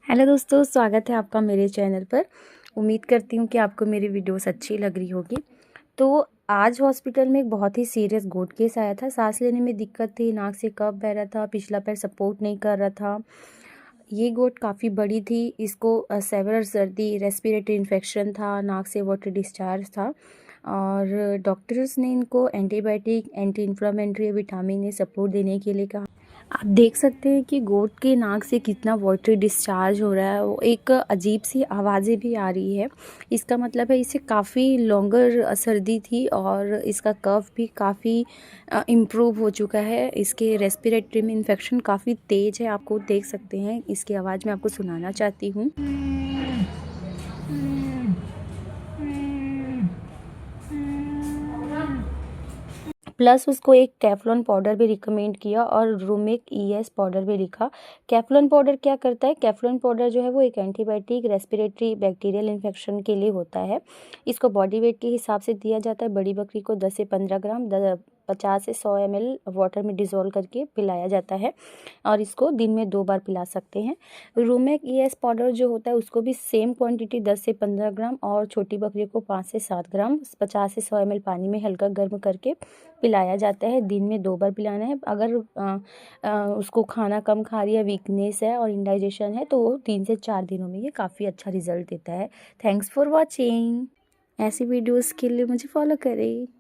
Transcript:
Hello दोस्तों, स्वागत है आपका मेरे चैनल पर। उम्मीद करती हूँ कि आपको मेरी वीडियोस अच्छी लग रही होगी। तो आज हॉस्पिटल में एक बहुत ही सीरियस गोट केस आया था। सांस लेने में दिक्कत थी, नाक से कफ बह रहा था, पिछला पैर सपोर्ट नहीं कर रहा था। ये गोट काफ़ी बड़ी थी। इसको सेवरल सर्दी, रेस्पिरेटरी इन्फेक्शन था, नाक से वाटर डिस्चार्ज था और डॉक्टर्स ने इनको antibiotic, anti inflammatory, vitamin a support देने के लिए कहा। आप देख सकते हैं कि गोट के नाक से कितना वाटर डिस्चार्ज हो रहा है। वो एक अजीब सी आवाज़ें भी आ रही है। इसका मतलब है इसे काफ़ी लॉन्गर सर्दी थी और इसका कफ भी काफ़ी इम्प्रूव हो चुका है। इसके रेस्पिरेटरी में इन्फेक्शन काफ़ी तेज़ है, आपको देख सकते हैं। इसकी आवाज़ मैं आपको सुनाना चाहती हूँ। प्लस उसको एक कैफ्लॉन पाउडर भी रिकमेंड किया और रूमेक ईएस पाउडर भी लिखा। कैफ्लॉन पाउडर क्या करता है? कैफ्लॉन पाउडर जो है वो एक एंटीबायोटिक, रेस्पिरेटरी, बैक्टीरियल इन्फेक्शन के लिए होता है। इसको बॉडी वेट के हिसाब से दिया जाता है। बड़ी बकरी को 10 से 15 ग्राम 50 से 100 ml वाटर में डिज़ोल्व करके पिलाया जाता है और इसको दिन में 2 बार पिला सकते हैं। रूमेक ईएस पाउडर जो होता है उसको भी सेम क्वांटिटी 10 से 15 ग्राम और छोटी बकरी को 5 से 7 ग्राम 50 से 100 ml पानी में हल्का गर्म करके पिलाया जाता है। दिन में 2 बार पिलाना है। अगर उसको खाना कम खा रही है, वीकनेस है और इंडाइजेशन है तो वो 3 से 4 दिनों में ये काफ़ी अच्छा रिजल्ट देता है। Thanks for watching. ऐसी वीडियोस के लिए मुझे फॉलो करें।